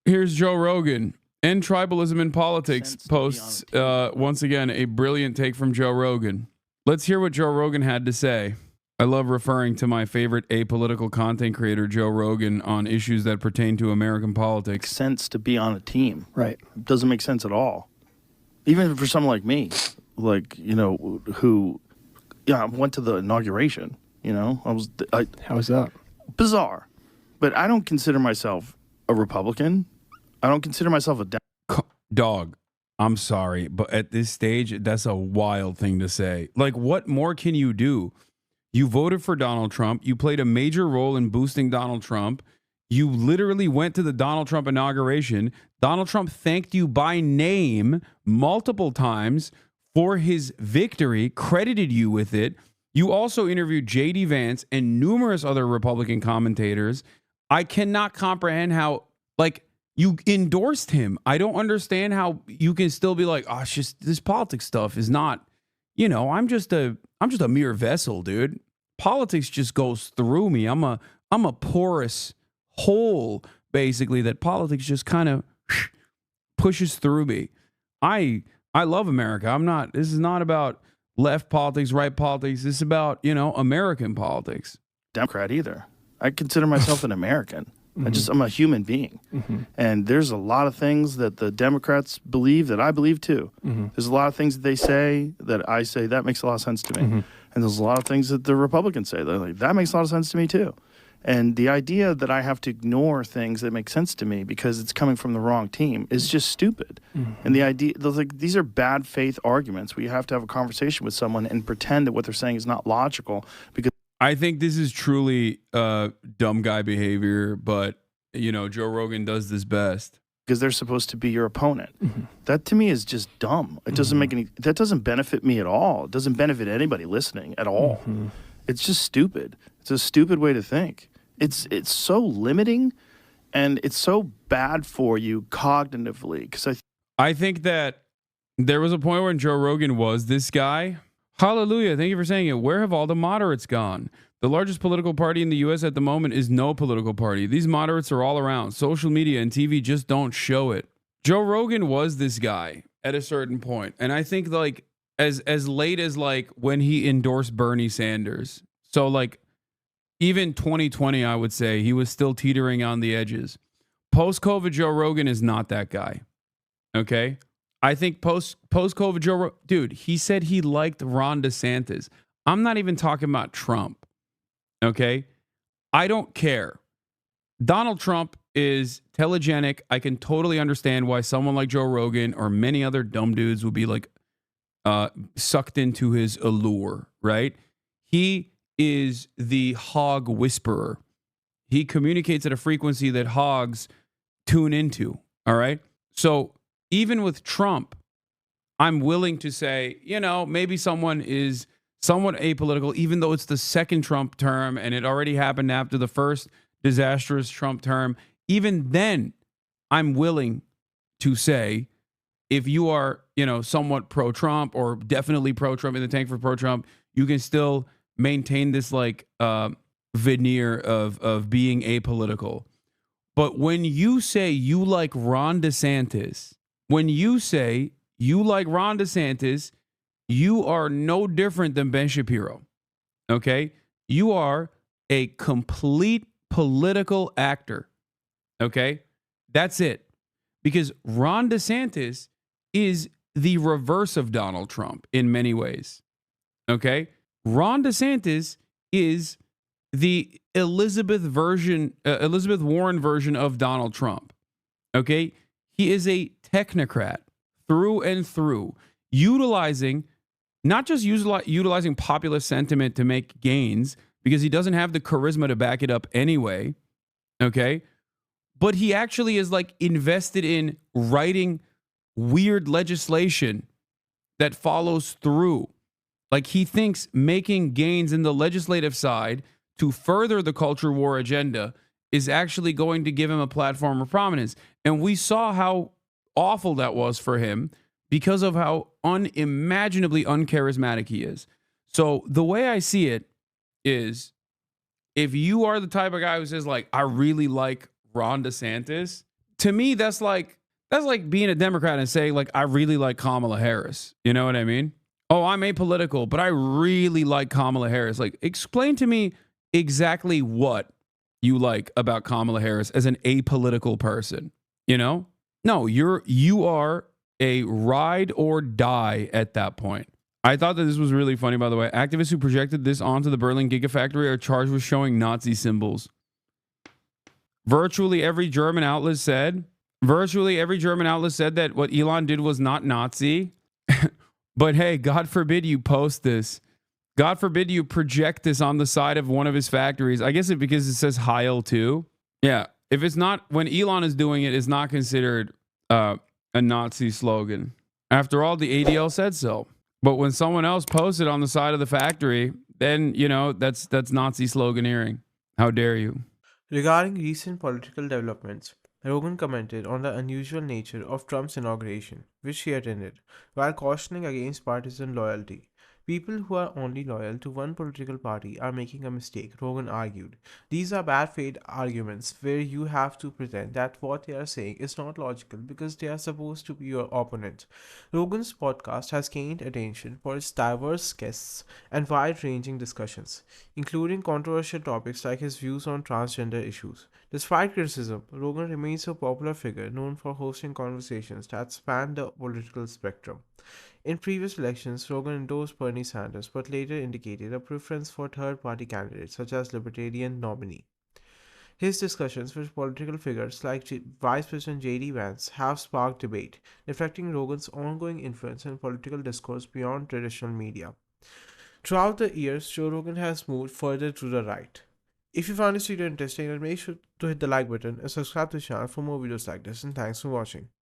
Here's Joe Rogan. End tribalism in politics posts, once again, a brilliant take from Joe Rogan. Let's hear what Joe Rogan had to say. I love referring to my favorite apolitical content creator, Joe Rogan, on issues that pertain to American politics. Makes sense to be on a team. Right. It doesn't make sense at all. Even for someone like me, like, you know, who, I went to the inauguration, you know. How was that? Bizarre. But I don't consider myself a Republican. I don't consider myself a Dog, I'm sorry, but at this stage, that's a wild thing to say. Like, what more can you do? You voted for Donald Trump. You played a major role in boosting Donald Trump. You literally went to the Donald Trump inauguration. Donald Trump thanked you by name multiple times for his victory, credited you with it. You also interviewed J.D. Vance and numerous other Republican commentators. I cannot comprehend how, like, you endorsed him. I don't understand how you can still be like, oh, it's just this politics stuff is not, you know, I'm just a mere vessel, dude. Politics just goes through me. I'm a porous hole, basically, that politics just kind of pushes through me. I love America. This is not about left politics, right politics. This is about, you know, American politics. Democrat either. I consider myself an American. I'm a human being. And there's a lot of things that the Democrats believe that I believe too. There's a lot of things that they say that I say that makes a lot of sense to me. And there's a lot of things that the Republicans say that makes a lot of sense to me too. And the idea that I have to ignore things that make sense to me because it's coming from the wrong team is just stupid. And the idea, these are bad faith arguments where you have to have a conversation with someone and pretend that what they're saying is not logical. Because I think this is truly dumb guy behavior, but, you know, Joe Rogan does this best. Because they're supposed to be your opponent. That to me is just dumb. It doesn't that doesn't benefit me at all. It doesn't benefit anybody listening at all. It's just stupid. It's a stupid way to think. It's so limiting, and it's so bad for you cognitively. Because I think that there was a point when Joe Rogan was this guy. Hallelujah. Thank you for saying it. Where have all the moderates gone? The largest political party in the U.S. at the moment is no political party. These moderates are all around. Social media and TV just don't show it. Joe Rogan was this guy at a certain point. And I think, like, as late as, like, when he endorsed Bernie Sanders. So, like, even 2020, I would say, he was still teetering on the edges. Post-COVID, Joe Rogan is not that guy. Okay? I think post-COVID, Joe Rogan, dude, he said he liked Ron DeSantis. I'm not even talking about Trump. Okay? I don't care. Donald Trump is telegenic. I can totally understand why someone like Joe Rogan or many other dumb dudes would be like sucked into his allure, right? He is the hog whisperer. He communicates at a frequency that hogs tune into, all right? So even with Trump, I'm willing to say, you know, maybe someone is somewhat apolitical, even though it's the second Trump term and it already happened after the first disastrous Trump term. Even then, I'm willing to say, if you are, you know, somewhat pro-Trump or definitely pro-Trump, in the tank for pro-Trump, you can still maintain this, like, veneer of being apolitical. But when you say you like Ron DeSantis, you are no different than Ben Shapiro, okay? You are a complete political actor, okay? That's it. Because Ron DeSantis is the reverse of Donald Trump in many ways, okay? Ron DeSantis is the Elizabeth Warren version of Donald Trump, okay? He is a technocrat through and through, utilizing populist sentiment to make gains, because he doesn't have the charisma to back it up anyway, okay? But he actually is, like, invested in writing weird legislation that follows through. Like, he thinks making gains in the legislative side to further the culture war agenda is actually going to give him a platform of prominence. And we saw how awful that was for him because of how unimaginably uncharismatic he is. So the way I see it is, if you are the type of guy who says, like, I really like Ron DeSantis, to me, that's like being a Democrat and saying like I really like Kamala Harris. You know what I mean? Oh, I'm apolitical, but I really like Kamala Harris. Like, explain to me exactly what you like about Kamala Harris as an apolitical person. You know? No, you are a ride or die at that point. I thought that this was really funny, by the way. Activists who projected this onto the Berlin Gigafactory are charged with showing Nazi symbols. Virtually every German outlet said that what Elon did was not Nazi. But hey, God forbid you post this. God forbid you project this on the side of one of his factories. I guess because it says Heil too. Yeah. If it's not, when Elon is doing it, it's not considered a Nazi slogan. After all, the ADL said so. But when someone else posts it on the side of the factory, then, that's Nazi sloganeering. How dare you? Regarding recent political developments, Rogan commented on the unusual nature of Trump's inauguration, which he attended, while cautioning against partisan loyalty. People who are only loyal to one political party are making a mistake, Rogan argued. These are bad faith arguments where you have to pretend that what they are saying is not logical because they are supposed to be your opponent. Rogan's podcast has gained attention for its diverse guests and wide ranging discussions, including controversial topics like his views on transgender issues. Despite criticism, Rogan remains a popular figure known for hosting conversations that span the political spectrum. In previous elections, Rogan endorsed Bernie Sanders but later indicated a preference for third party candidates such as Libertarian nominee. His discussions with political figures like Vice President J.D. Vance have sparked debate, reflecting Rogan's ongoing influence in political discourse beyond traditional media. Throughout the years, Joe Rogan has moved further to the right. If you found this video interesting, then make sure to hit the like button and subscribe to the channel for more videos like this, and thanks for watching.